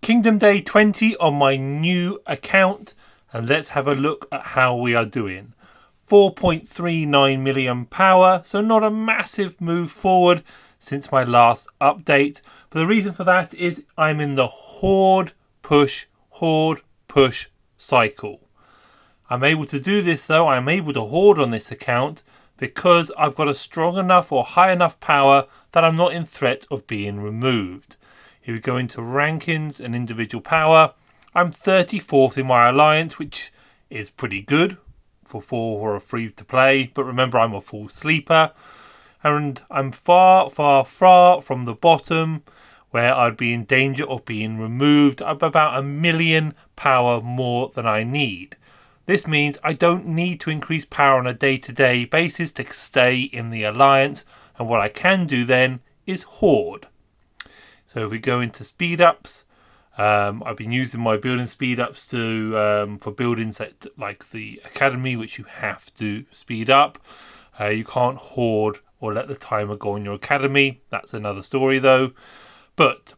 Kingdom Day 20 on my new account, and let's have a look at how we are doing. 4.39 million power, so not a massive move forward since my last update. But the reason for that is I'm in the hoard, push cycle. I'm able to do this though, I'm able to hoard on this account because I've got a strong enough or high enough power that I'm not in threat of being removed. If we go into rankings and individual power, I'm 34th in my alliance, which is pretty good for 4 or a free to play. But remember, I'm a full sleeper. And I'm far from the bottom where I'd be in danger of being removed. I'm about 1 million power more than I need. This means I don't need to increase power on a day-to-day basis to stay in the alliance. And what I can do then is hoard. So if we go into speed ups, I've been using my building speed ups to for buildings that, like the academy, which you have to speed up. You can't hoard or let the timer go on your academy. That's another story though. But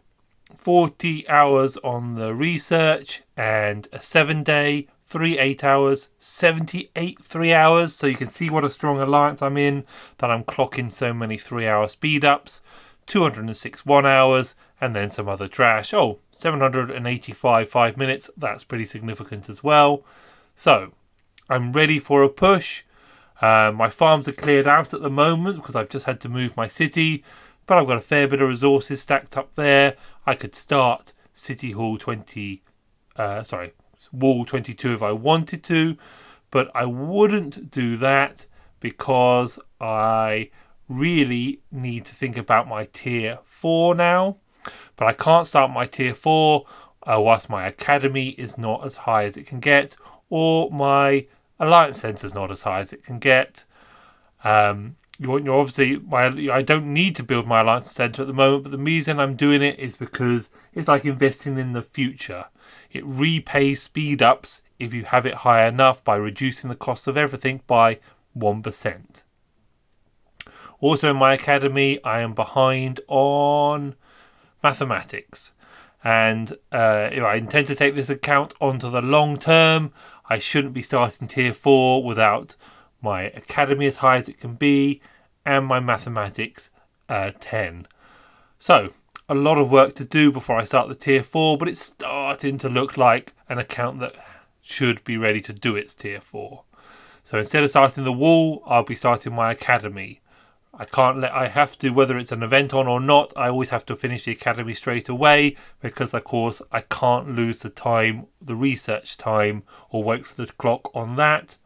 40 hours on the research and a 7-day, 3 8 hours, 78 3 hours. So you can see what a strong alliance I'm in, that I'm clocking so many 3-hour speed ups. 206 1 hours, and then some other trash. 785 5 minutes. That's pretty significant as well. So I'm ready for a push. My farms are cleared out at the moment because I've just had to move my city, but I've got a fair bit of resources stacked up there. I could start City Hall Wall 22 if I wanted to, but I wouldn't do that because I really need to think about my tier 4 now. But I can't start my tier 4 whilst my academy is not as high as it can get, or my alliance centre is not as high as it can get. I don't need to build my alliance centre at the moment, but the reason I'm doing it is because it's like investing in the future. It repays speed ups if you have it high enough by reducing the cost of everything by 1%. Also in my academy, I am behind on mathematics. And if I intend to take this account onto the long term, I shouldn't be starting tier 4 without my academy as high as it can be and my mathematics 10. So a lot of work to do before I start the tier 4, but it's starting to look like an account that should be ready to do its tier 4. So instead of starting the wall, I'll be starting my academy. I have to, whether it's an event on or not, I always have to finish the academy straight away because, of course, I can't lose the research time, or wait for the clock on that.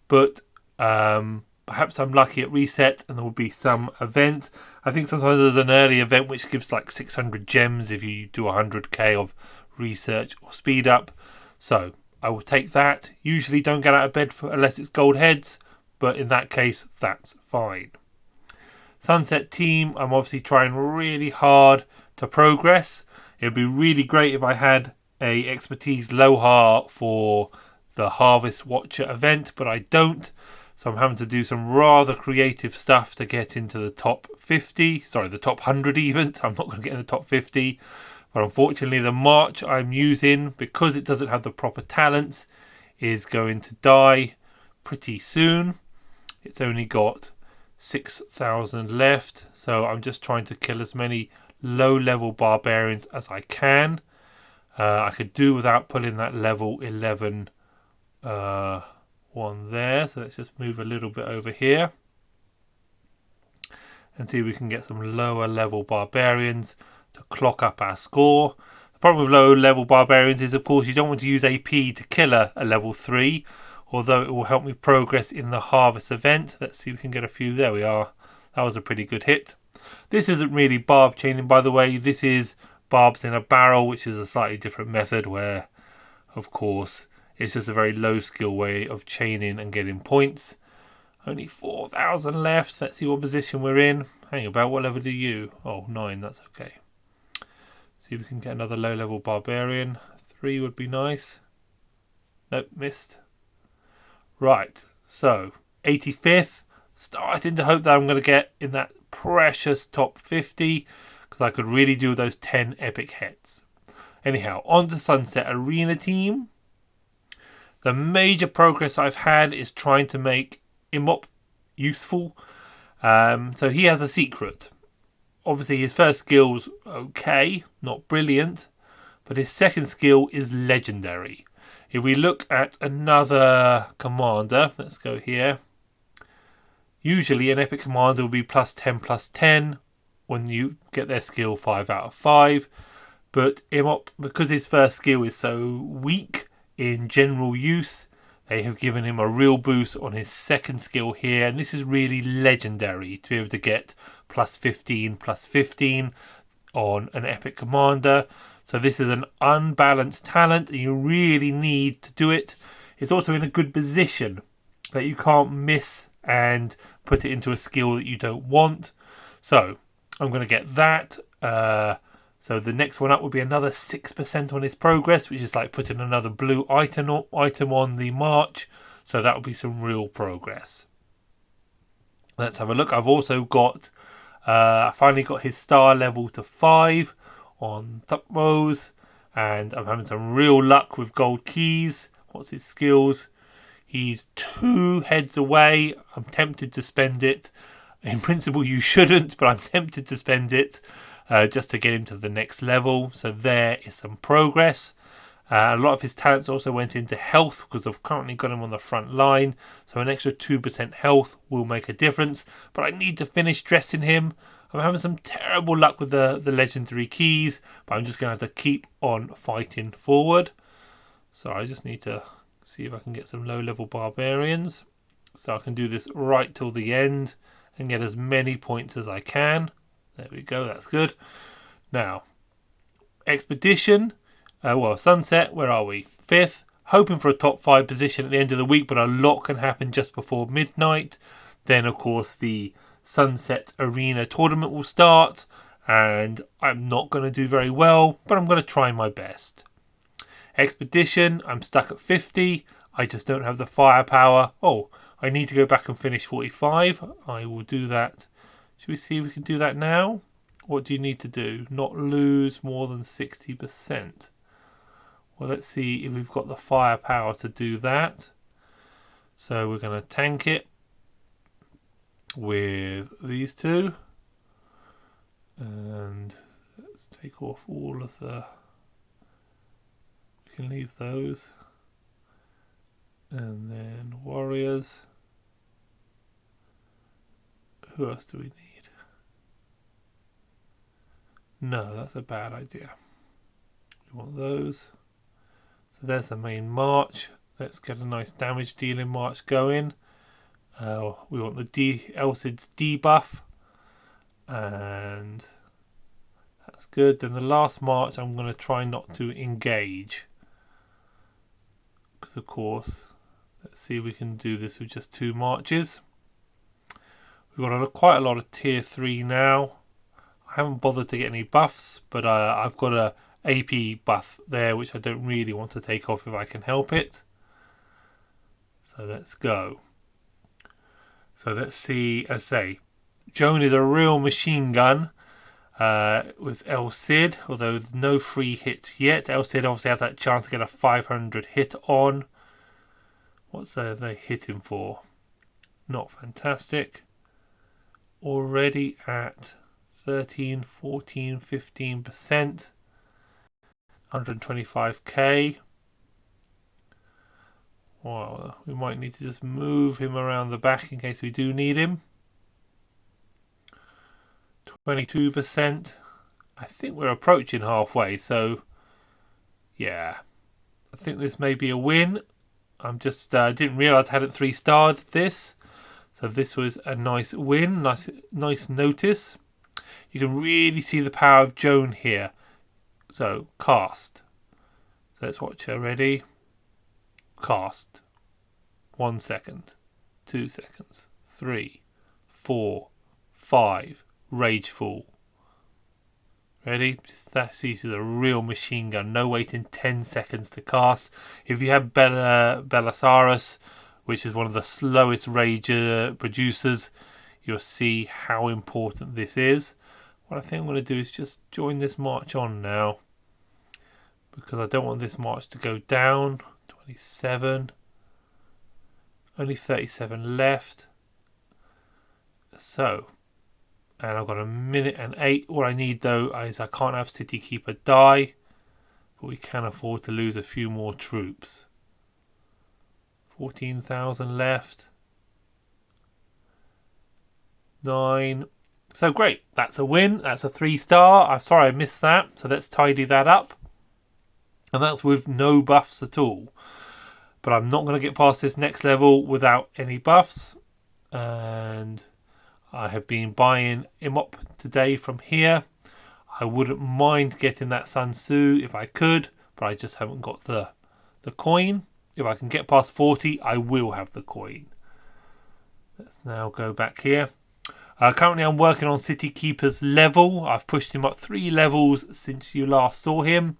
But perhaps I'm lucky at reset and there will be some event. I think sometimes there's an early event which gives like 600 gems if you do 100k of research or speed up. So I will take that. Usually don't get out of bed unless it's gold heads, but in that case, that's fine. Sunset team, I'm obviously trying really hard to progress. It would be really great if I had a expertise Lohar for the Harvest Watcher event, but I don't. So I'm having to do some rather creative stuff to get into the top 50. Sorry, the top 100 even. I'm not going to get in the top 50. But unfortunately, the March I'm using, because it doesn't have the proper talents, is going to die pretty soon. It's only got 6,000 left, so I'm just trying to kill as many low-level barbarians as I can. I could do without pulling that level 11 one there, so let's just move a little bit over here and see if we can get some lower level barbarians to clock up our score. The problem with low level barbarians is, of course, you don't want to use AP to kill a level 3, although it will help me progress in the harvest event. Let's see if we can get a few. There we are. That was a pretty good hit. This isn't really barb chaining, by the way. This is barbs in a barrel, which is a slightly different method where, of course, it's just a very low skill way of chaining and getting points. Only 4,000 left. Let's see what position we're in. Hang about, what level are you? 9, that's okay. See if we can get another low level barbarian. 3 would be nice. Nope, missed. Right, so 85th, starting to hope that I'm going to get in that precious top 50, because I could really do those 10 epic hits. Anyhow, on to Sunset Arena team. The major progress I've had is trying to make Imop useful. So he has a secret. Obviously his first skill's okay, not brilliant, but his second skill is legendary. If we look at another commander, let's go here. Usually an epic commander will be +10/+10 when you get their skill 5 out of 5. But Imop, because his first skill is so weak in general use, they have given him a real boost on his second skill here. And this is really legendary to be able to get +15/+15 on an epic commander. So this is an unbalanced talent and you really need to do it. It's also in a good position that you can't miss and put it into a skill that you don't want. So I'm going to get that. So the next one up will be another 6% on his progress, which is like putting another blue item on the march. So that will be some real progress. Let's have a look. I've also got, I finally got his star level to 5 on Thupmose, and I'm having some real luck with gold keys. What's his skills? He's 2 heads away. I'm tempted to spend it. In principle, you shouldn't, but I'm tempted to spend it just to get him to the next level. So there is some progress. A lot of his talents also went into health because I've currently got him on the front line. So an extra 2% health will make a difference. But I need to finish dressing him. I'm having some terrible luck with the legendary keys, but I'm just going to have to keep on fighting forward. So I just need to see if I can get some low-level barbarians. So I can do this right till the end and get as many points as I can. There we go, that's good. Now, Expedition. Sunset, where are we? 5th. Hoping for a top 5 position at the end of the week, but a lot can happen just before midnight. Then, of course, the Sunset Arena tournament will start, and I'm not going to do very well, but I'm going to try my best. Expedition, I'm stuck at 50. I just don't have the firepower. Oh, I need to go back and finish 45. I will do that. Should we see if we can do that now? What do you need to do? Not lose more than 60%. Well, let's see if we've got the firepower to do that. So we're going to tank it with these two. And let's take off all of the... We can leave those. And then warriors. Who else do we need? No, that's a bad idea. We want those. So there's the main march. Let's get a nice damage dealing march going. We want the Elcid's debuff. And that's good. Then the last march I'm going to try not to engage. Because of course, let's see if we can do this with just 2 marches. We've got quite a lot of tier 3 now. I haven't bothered to get any buffs, but I've got a AP buff there, which I don't really want to take off if I can help it. So let's go. So let's see, as I say, Joan is a real machine gun with El Cid, although no free hits yet. El Cid obviously has that chance to get a 500 hit on. What's they hitting for? Not fantastic. Already at 13, 14, 15%. 125k. Well, we might need to just move him around the back in case we do need him. 22%. I think we're approaching halfway, so yeah. I think this may be a win. I'm just didn't realise I hadn't 3-starred this. So this was a nice win, nice notice. You can really see the power of Joan here. So cast. So let's watch her. Ready? Cast. 1 second. 2 seconds. 3, 4, 5. Rageful. Ready? That sees a real machine gun. No waiting 10 seconds to cast. If you have Belisarius, which is one of the slowest rage producers, you'll see how important this is. What I think I'm going to do is just join this march on now. because I don't want this march to go down. 27. Only 37 left. So, and I've got a minute and 8. What I need though is I can't have City Keeper die, but we can afford to lose a few more troops. 14,000 left. 9. So great, that's a win. That's a 3-star. I'm sorry I missed that. So let's tidy that up. And that's with no buffs at all. But I'm not going to get past this next level without any buffs. And I have been buying Imop today from here. I wouldn't mind getting that Sun Tzu if I could, but I just haven't got the coin. If I can get past 40, I will have the coin. Let's now go back here. Currently I'm working on City Keeper's level. I've pushed him up 3 levels since you last saw him.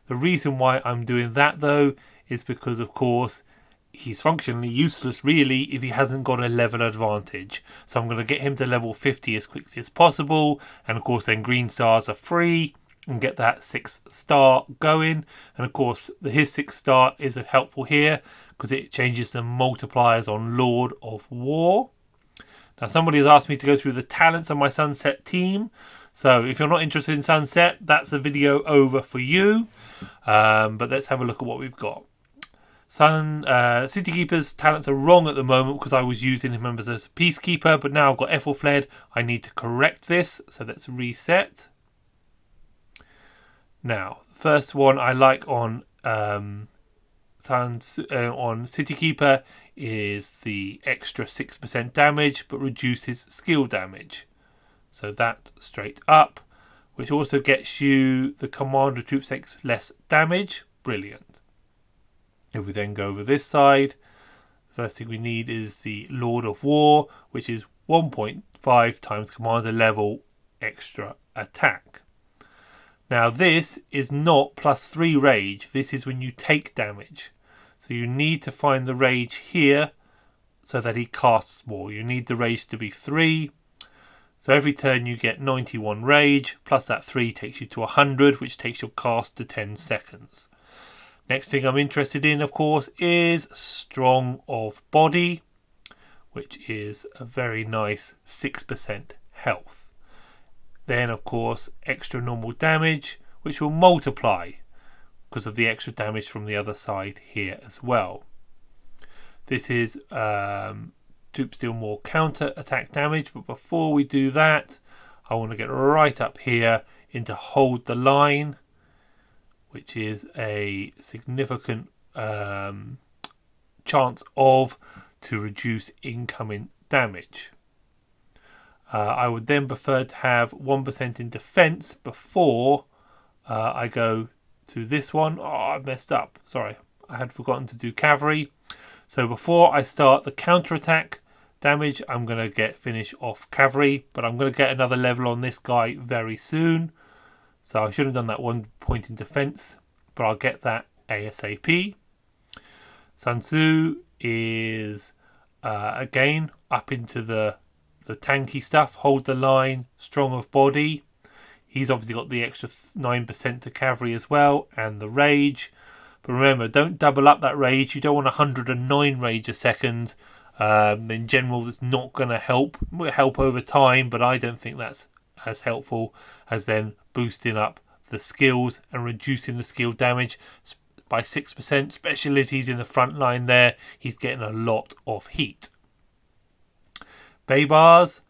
The reason why I'm doing that though is because of course he's functionally useless really if he hasn't got a level advantage. So I'm going to get him to level 50 as quickly as possible, and of course then green stars are free and get that 6-star going. And of course his 6-star is helpful here because it changes the multipliers on Lord of War. Now somebody has asked me to go through the talents of my Sunset team. So if you're not interested in Sunset, that's a video over for you. But let's have a look at what we've got. City Keeper's talents are wrong at the moment because I was using him as a Peacekeeper, but now I've got Ethelfled. I need to correct this, so let's reset. Now, first one I like on City Keeper is the extra 6% damage, but reduces skill damage. So that straight up, which also gets you the commander troops takes less damage. Brilliant. If we then go over this side, the first thing we need is the Lord of War, which is 1.5 times commander level extra attack. Now this is not +3 rage, this is when you take damage. So you need to find the rage here so that he casts more. You need the rage to be 3. So every turn you get 91 rage, plus that 3 takes you to 100, which takes your cast to 10 seconds. Next thing I'm interested in, of course, is Strong of Body, which is a very nice 6% health. Then, of course, extra normal damage, which will multiply because of the extra damage from the other side here as well. This is troops deal more counter attack damage, but before we do that, I want to get right up here into Hold the Line, which is a significant chance to reduce incoming damage. I would then prefer to have 1% in defense before I go to this one. Oh, I messed up. Sorry, I had forgotten to do cavalry. So before I start the counter-attack damage, I'm going to finish off cavalry, but I'm going to get another level on this guy very soon. So I should have done that 1 point in defense, but I'll get that ASAP. Sun Tzu is again up into the tanky stuff. Hold the Line, Strong of Body. He's obviously got the extra 9% to cavalry as well, and the rage. But remember, don't double up that rage. You don't want 109 rage a second. In general, that's not going to help. It will help over time, but I don't think that's as helpful as then boosting up the skills and reducing the skill damage by 6%, especially as he's in the front line there. He's getting a lot of heat. Baybars.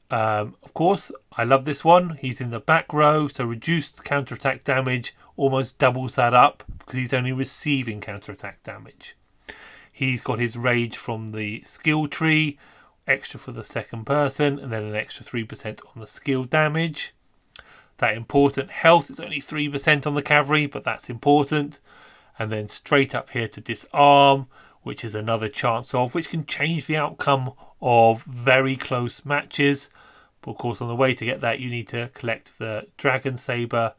Of course, I love this one. He's in the back row, so reduced counterattack damage almost doubles that up because he's only receiving counterattack damage. He's got his rage from the skill tree, extra for the second person, and then an extra 3% on the skill damage. That important health is only 3% on the cavalry, but that's important. And then straight up here to disarm, which is another chance of, which can change the outcome of very close matches. But of course, on the way to get that, you need to collect the Dragon Saber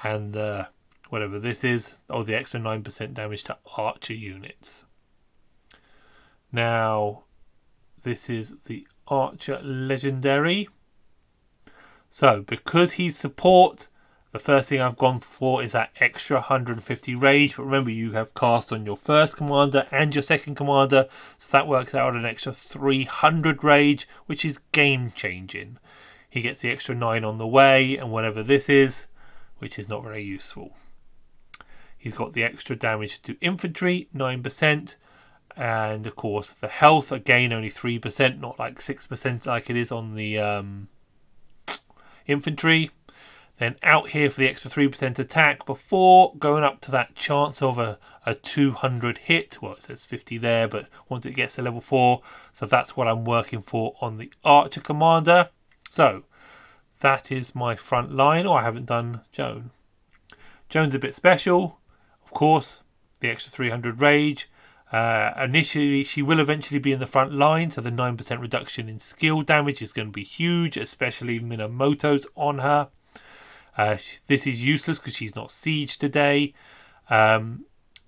and the, whatever this is, or the extra 9% damage to archer units. Now, this is the Archer Legendary. So, because he's support The first thing I've gone for is that extra 150 rage, but remember you have cast on your first commander and your second commander, so that works out an extra 300 rage, which is game changing. He gets the extra 9 on the way and whatever this is, which is not very useful. He's got the extra damage to infantry, 9%, and of course the health, again only 3%, not like 6% like it is on the infantry. Then out here for the extra 3% attack before going up to that chance of a 200 hit. Well, it says 50 there, but once it gets to level 4, so that's what I'm working for on the Archer Commander. So that is my front line. Oh, I haven't done Joan. Joan's a bit special. Of course, the extra 300 rage. Initially, she will eventually be in the front line, so the 9% reduction in skill damage is going to be huge, especially Minamoto's on her. This is useless because she's not siege today.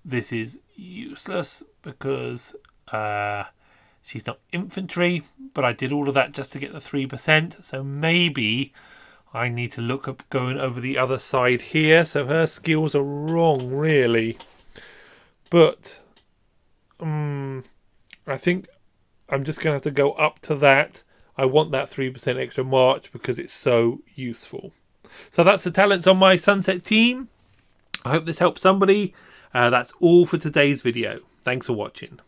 This is useless because she's not infantry, but I did all of that just to get the 3%, so maybe I need to look up going over the other side here. So her skills are wrong, really. But I think I'm just going to have to go up to that. I want that 3% extra march because it's so useful. So that's the talents on my Sunset team. I hope this helps somebody. That's all for today's video. Thanks for watching.